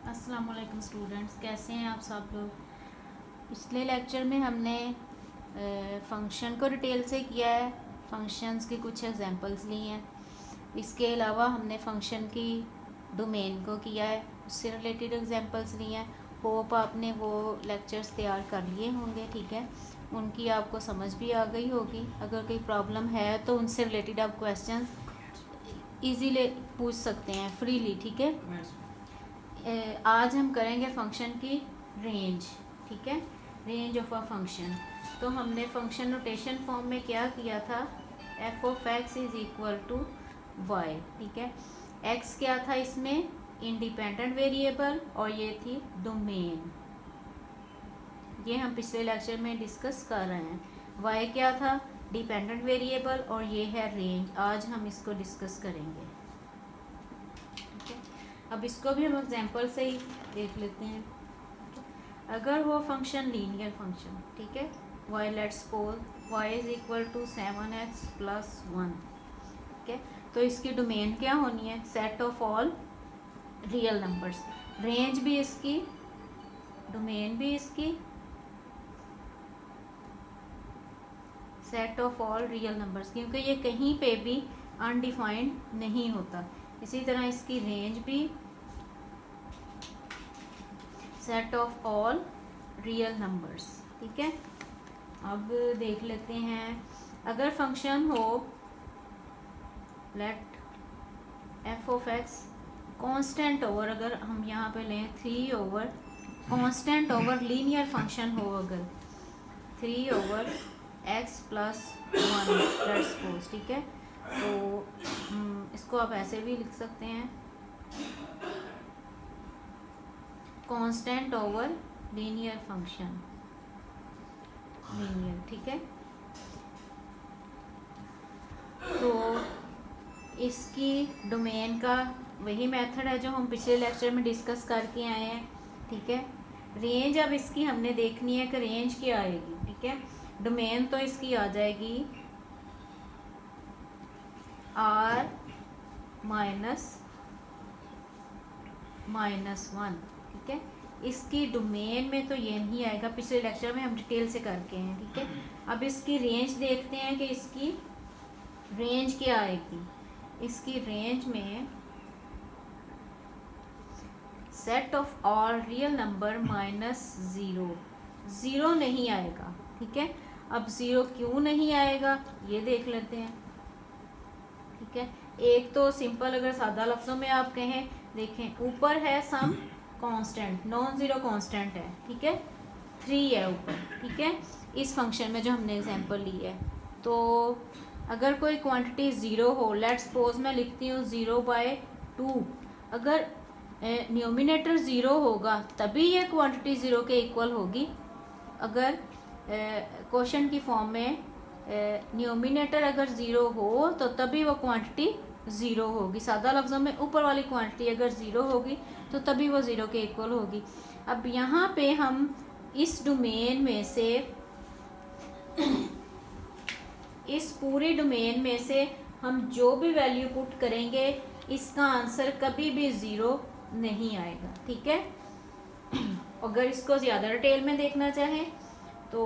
अस्सलाम वालेकुम स्टूडेंट्स, कैसे हैं आप सब लोग। पिछले लेक्चर में हमने फ़ंक्शन को डिटेल से किया है, फंक्शंस की कुछ एग्जांपल्स ली हैं। इसके अलावा हमने फ़ंक्शन की डोमेन को किया है, उससे रिलेटेड एग्जांपल्स ली हैं। होप आपने वो लेक्चर्स तैयार कर लिए होंगे, ठीक है। उनकी आपको समझ भी आ गई होगी। अगर कोई प्रॉब्लम है तो उनसे रिलेटेड आप क्वेश्चन ईजीली पूछ सकते हैं फ्रीली, ठीक है। आज हम करेंगे फंक्शन की रेंज, ठीक है, रेंज ऑफ अ फंक्शन। तो हमने फंक्शन नोटेशन फॉर्म में क्या किया था, f of x is equal to y, ठीक है। एक्स क्या था इसमें, इंडिपेंडेंट वेरिएबल, और ये थी डोमेन। ये हम पिछले लेक्चर में डिस्कस कर रहे हैं। वाई क्या था, डिपेंडेंट वेरिएबल, और ये है रेंज। आज हम इसको डिस्कस करेंगे। अब इसको भी हम एग्जांपल से ही देख लेते हैं। अगर वो फंक्शन लीनियर फंक्शन, ठीक है, y let's suppose y is equal to 7x plus 1, ठीक है। तो इसकी डोमेन क्या होनी है, set of all real numbers. Range भी इसकी, डोमेन भी इसकी set of all real numbers, क्योंकि ये कहीं पे भी अनडिफाइंड नहीं होता। इसी तरह इसकी रेंज भी set of all real numbers, ठीक है। अब देख लेते हैं, अगर फंक्शन हो let f of x constant over, अगर हम यहाँ पे लें 3 over constant over linear function हो, अगर 3 over x plus 1 let's suppose, ठीक है। तो इसको आप ऐसे भी लिख सकते हैं, constant over linear function, linear, ठीक है। तो इसकी डोमेन का वही मेथड है जो हम पिछले लेक्चर में डिस्कस करके आए हैं, ठीक है। रेंज अब इसकी हमने देखनी है कि रेंज क्या आएगी, ठीक है। डोमेन तो इसकी आ जाएगी r माइनस 1, ठीक है। इसकी डोमेन में तो ये नहीं आएगा, पिछले लेक्चर में हम डिटेल से करके हैं, ठीक है। अब इसकी रेंज देखते हैं कि इसकी रेंज क्या आएगी। इसकी रेंज में set of all real number minus 0, 0 नहीं आएगा, ठीक है। अब 0 क्यों नहीं आएगा ये देख लेते हैं, ठीक है। एक तो सिंपल, अगर सादा लफ्ज़ों में आप कहें, देखें ऊपर है some constant, non zero constant है, ठीक है, 3 है ऊपर, ठीक है। इस फंक्शन में जो हमने एग्जांपल ली है, तो अगर कोई क्वांटिटी 0 हो, लेट्स सपोज मैं लिखती हूँ 0/2, अगर न्यूमिनेटर 0 होगा तभी ये क्वांटिटी 0 के इक्वल होगी। अगर क्वेश्चन की फॉर्म में न्यूमिनेटर अगर 0 हो तो तभी वो क्वांटिटी 0 होगी। सादा लफ्ज़ों में ऊपर वाली क्वांटिटी अगर 0 होगी तो तभी वो 0 के इक्वल होगी। अब यहाँ पे हम इस डोमेन में से इस पूरी डोमेन में से हम जो भी वैल्यू पुट करेंगे, इसका आंसर कभी भी 0 नहीं आएगा, ठीक है। अगर इसको ज़्यादा डिटेल में देखना चाहें तो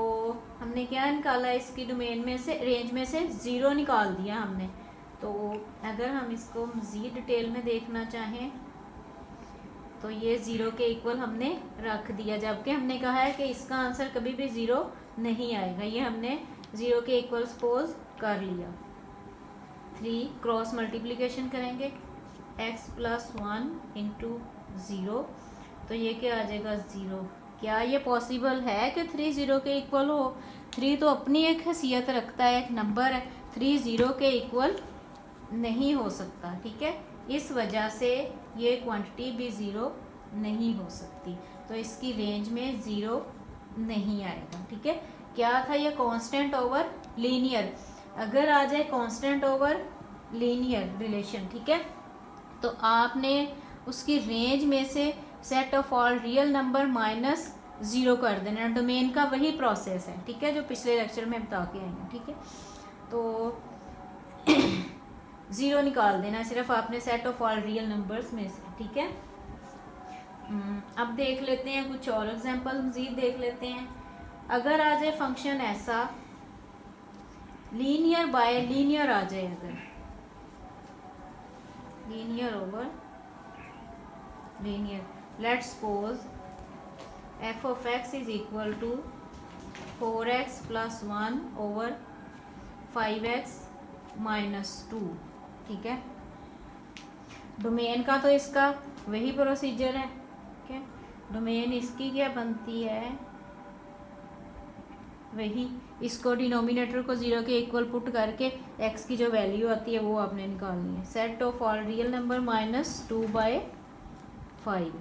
हमने क्या निकाला, इसकी डोमेन में से, रेंज में से 0 निकाल दिया हमने। तो अगर हम इसको मज़ीद डिटेल में देखना चाहें तो ये 0 के इक्वल हमने रख दिया, जबकि हमने कहा है कि इसका आंसर कभी भी 0 नहीं आएगा। ये हमने 0 के इक्वल सपोज कर लिया। 3 क्रॉस मल्टीप्लिकेशन करेंगे, x प्लस 1 इंटू 0, तो ये क्या आ जाएगा 0। क्या ये पॉसिबल है कि 3 0 के इक्वल हो। 3 तो अपनी एक हैसियत रखता है, एक नंबर है, 3 0 के इक्वल नहीं हो सकता, ठीक है। इस वजह से ये क्वांटिटी भी 0 नहीं हो सकती, तो इसकी रेंज में 0 नहीं आएगा, ठीक है। क्या था ये, कांस्टेंट ओवर लीनियर। अगर आ जाए कांस्टेंट ओवर लीनियर रिलेशन, ठीक है, तो आपने उसकी रेंज में से set of all real number minus 0 कर देना। डोमेन का वही प्रोसेस है, ठीक है, जो पिछले लेक्चर में बता के आई हैं, ठीक है। तो 0 निकाल देना सिर्फ आपने set of all real numbers में से, ठीक है। अब देख लेते हैं कुछ और एग्जांपल मजीद देख लेते हैं। अगर आ जाए फंक्शन ऐसा लीनियर बाय लीनियर आ जाए, अगर linear over linear, let's suppose f of x is equal to 4x + 1 over 5x - 2, ठीक है। डोमेन का तो इसका वही प्रोसीजर है, ठीक है। डोमेन इसकी क्या बनती है, वही, इसको डिनोमिनेटर को 0 के इक्वल पुट करके x की जो वैल्यू आती है वो आपने निकालनी है। Set of all real number -2/5,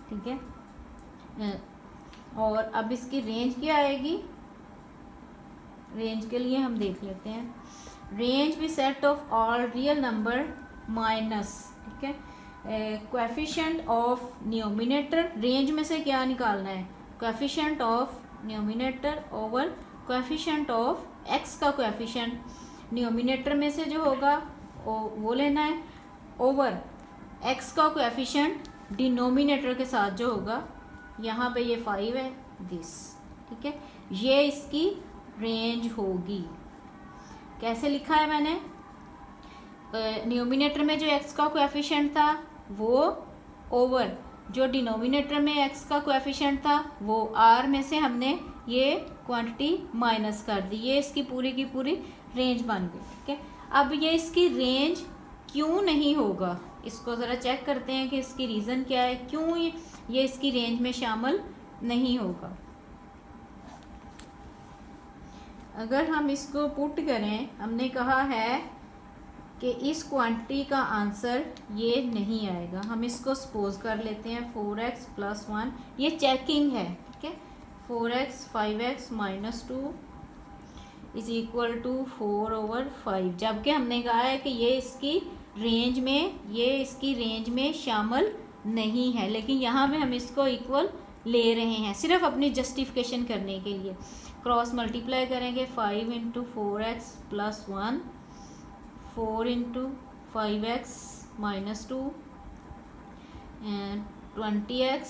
ठीक है। और अब इसकी रेंज क्या आएगी, रेंज के लिए हम देख लेते हैं। रेंज भी set of all real number minus, ठीक है, कोएफिशिएंट ऑफ न्यूमिनेटर, रेंज में से क्या निकालना है, coefficient of numerator over coefficient of x का कोएफिशिएंट, न्यूमिनेटर में से जो होगा वो लेना है, ओवर एक्स का कोएफिशिएंट डिनोमिनेटर के साथ जो होगा, यहाँ पे ये 5 है, दिस, ठीक है। ये इसकी रेंज होगी। कैसे लिखा है मैंने, न्यूमिनेटर में जो एक्स का कोएफिशिएंट था वो ओवर जो डिनोमिनेटर में एक्स का कोएफिशिएंट था वो, आर में से हमने ये क्वांटिटी माइनस कर दी, ये इसकी पूरी की पूरी रेंज बन गई, ठीक है। अब ये इसकी रेंज क्यों नहीं होगा, इसको ज़रा चेक करते हैं कि इसकी रीज़न क्या है, क्यों ये इसकी रेंज में शामिल नहीं होगा। अगर हम इसको पुट करें, हमने कहा है कि इस क्वांटिटी का आंसर ये नहीं आएगा। हम इसको सपोज कर लेते हैं 4x + 1, ये चेकिंग है, ठीक है। 4x 5x - 2 is equal to 4/5, जबकि हमने कहा है कि ये इसकी रेंज में शामिल नहीं है, लेकिन यहाँ पे हम इसको इक्वल ले रहे हैं सिर्फ अपनी जस्टिफिकेशन करने के लिए। क्रॉस मल्टीप्लाई करेंगे, 5 × 4x + 1, 4 × 5x - 2, 20x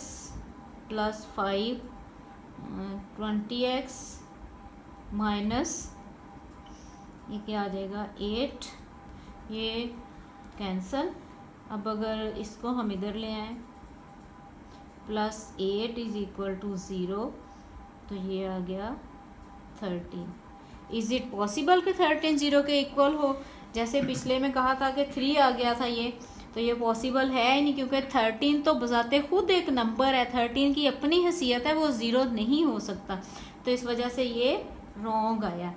+ 5, 20x minus ये क्या आ जाएगा 8, ये कैंसल। अब अगर इसको हम इधर ले आए, +8 इज इक्वल टू 0, तो ये आ गया 13। इज़ इट पॉसिबल कि 13 0 के इक्वल हो, जैसे पिछले में कहा था कि 3 आ गया था ये, तो ये पॉसिबल है ही नहीं, क्योंकि 13 तो बजाते खुद एक नंबर है, 13 की अपनी हैसियत है, वो 0 नहीं हो सकता, तो इस वजह से ये रॉन्ग आया।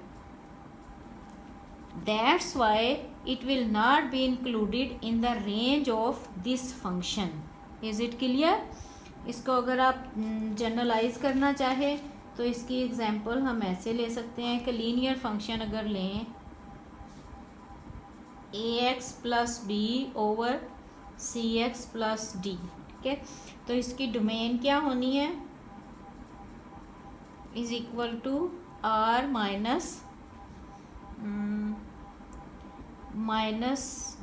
That's why it will not be included in the range of this function. Is it clear? इसको अगर आप जनरलाइज करना चाहे तो इसकी एग्जांपल हम ऐसे ले सकते हैं कि लीनियर फंक्शन अगर लें ax + b over cx + d, ठीक है, तो इसकी डोमेन क्या होनी है, is equal to r minus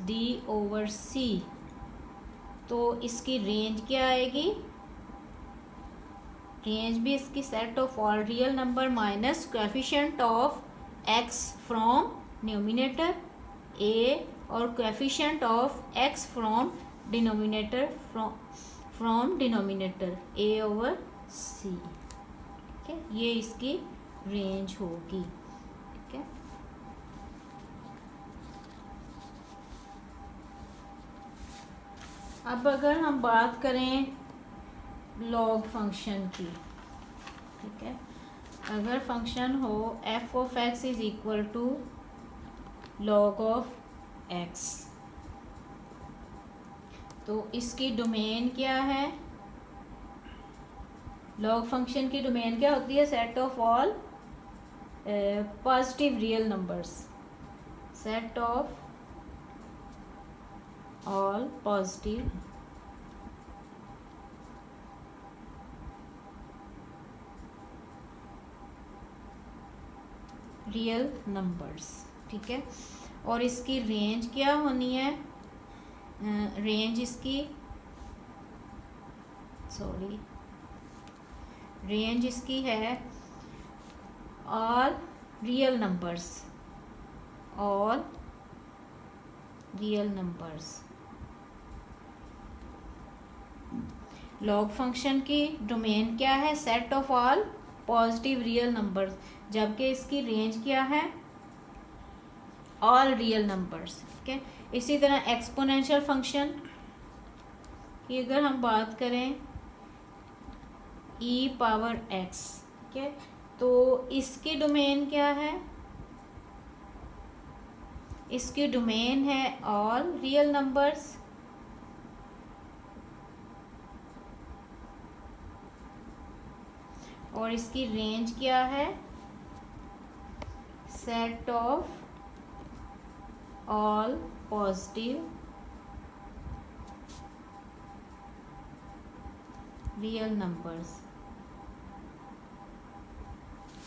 d over c, तो इसकी रेंज क्या आएगी, रेंज भी इसकी set of all real number minus coefficient of x from numerator a और coefficient of x from denominator from denominator a over c, ठीक है, ये इसकी रेंज होगी, ठीक है। अब अगर हम बात करें लॉग फंक्शन की, ठीक है, अगर फंक्शन हो f of x is equal to log of x, तो इसकी डोमेन क्या है, लॉग फंक्शन की डोमेन क्या होती है, set of all positive real numbers, set of all positive real numbers, ठीक है। और इसकी रेंज क्या होनी है, रेंज इसकी सॉरी, रेंज इसकी है all real numbers, all real numbers. Log function की डोमेन क्या है? Set of all positive real numbers, जबकि इसकी रेंज क्या है? All real numbers. ठीक है, इसी तरह एक्सपोनेंशियल फंक्शन की अगर हम बात करें e पावर x, ठीक है, तो इसकी डोमेन क्या है? इसकी डोमेन है ऑल रियल नंबर्स, और इसकी रेंज क्या है? Set of all positive real numbers.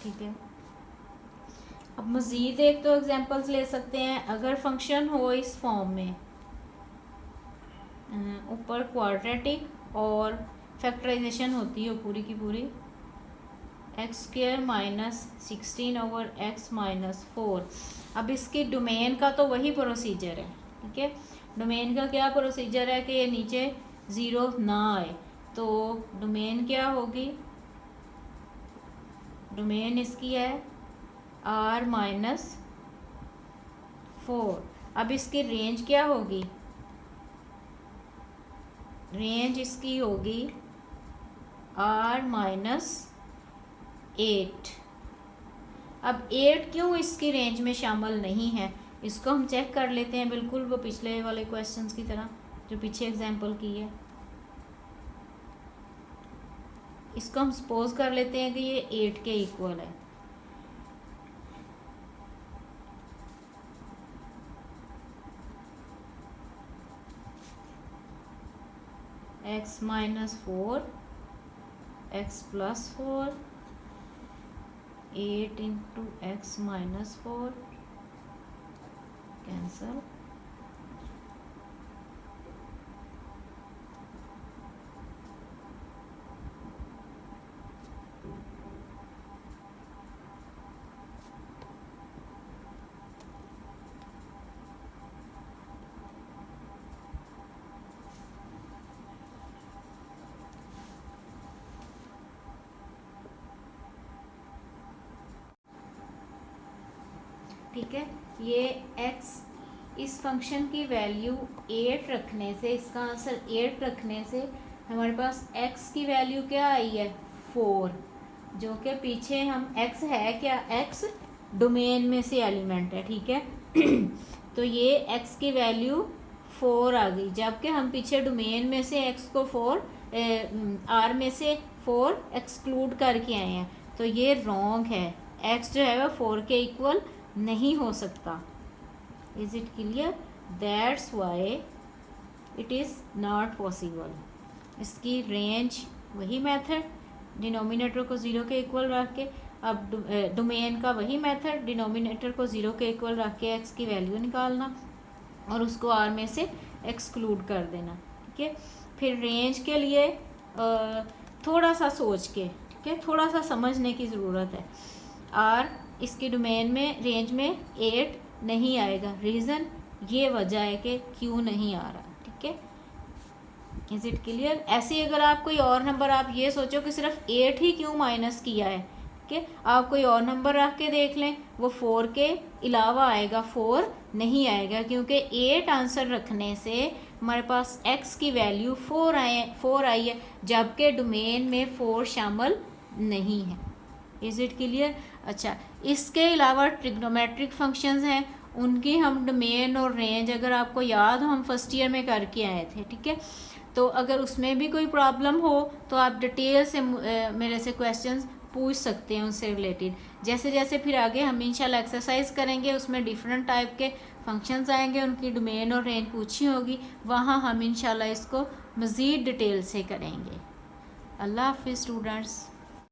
ठीक है, अब मज़ीद एक तो एग्जांपल्स ले सकते हैं। अगर फंक्शन हो इस फॉर्म में, ऊपर क्वाड्रेटिक और फैक्टराइजेशन होती है पूरी की पूरी, x² minus 16 over x minus 4। अब इसकी डोमेन का तो वही प्रोसीजर है। ठीक है, डोमेन का क्या प्रोसीजर है कि ये नीचे 0 ना आए, तो डोमेन क्या होगी? डोमेन इसकी है r माइनस 4। अब इसकी रेंज क्या होगी? रेंज इसकी होगी r माइनस 8। अब 8 क्यों इसकी रेंज में शामिल नहीं है, इसको हम चेक कर लेते हैं, बिल्कुल वो पिछले वाले क्वेश्चंस की तरह जो पीछे एग्जांपल की है। इसको हम सपोज कर लेते हैं कि ये 8 के इक्वल है। x minus 4, x plus 4, 8 into x minus 4, cancel. ठीक है, ये x इस फंक्शन की वैल्यू 8 रखने से, इसका आंसर 8 रखने से हमारे पास x की वैल्यू क्या आई है? 4, जो कि पीछे हम x है क्या? x डोमेन में से एलिमेंट है। ठीक है तो ये x की वैल्यू 4 आ गई, जबकि हम पीछे डोमेन में से x को 4 r में से 4 एक्सक्लूड करके आए हैं, तो ये रॉन्ग है। x जो है वो 4 के इक्वल नहीं हो सकता। Is it clear? That's why it is not possible. इसकी रेंज वही मेथड, डिनोमिनेटर को 0 के इक्वल रख के, अब डोमेन का वही मेथड, डिनोमिनेटर को 0 के इक्वल रख के x की वैल्यू निकालना और उसको r में से एक्सक्लूड कर देना। ठीक है, फिर रेंज के लिए थोड़ा सा सोच के, ठीक है, थोड़ा सा समझने की ज़रूरत है। r इसकी डोमेन में रेंज में 8 नहीं आएगा, रीज़न ये वजह है कि क्यों नहीं आ रहा। ठीक है, इज इट क्लियर? ऐसे अगर आप कोई और नंबर, आप ये सोचो कि सिर्फ 8 ही क्यों माइनस किया है, ठीक है, आप कोई और नंबर रख के देख लें, वो 4 के अलावा आएगा, 4 नहीं आएगा, क्योंकि 8 आंसर रखने से हमारे पास x की वैल्यू 4 आई है, जबकि डोमेन में 4 शामिल नहीं है। Is it clear? अच्छा, इसके अलावा ट्रिग्नोमेट्रिक फंक्शंस हैं, उनकी हम डोमेन और रेंज, अगर आपको याद हो, हम फर्स्ट ईयर में करके आए थे। ठीक है, तो अगर उसमें भी कोई प्रॉब्लम हो तो आप डिटेल से मेरे से क्वेश्चंस पूछ सकते हैं उससे रिलेटेड। जैसे जैसे फिर आगे हम इंशाल्लाह एक्सरसाइज करेंगे, उसमें डिफरेंट टाइप के फंक्शंस आएंगे, उनकी डोमेन और रेंज पूछी होगी, वहाँ हम इंशाल्लाह इसको मज़ीद डिटेल से करेंगे। अल्लाह हाफिज़ स्टूडेंट्स।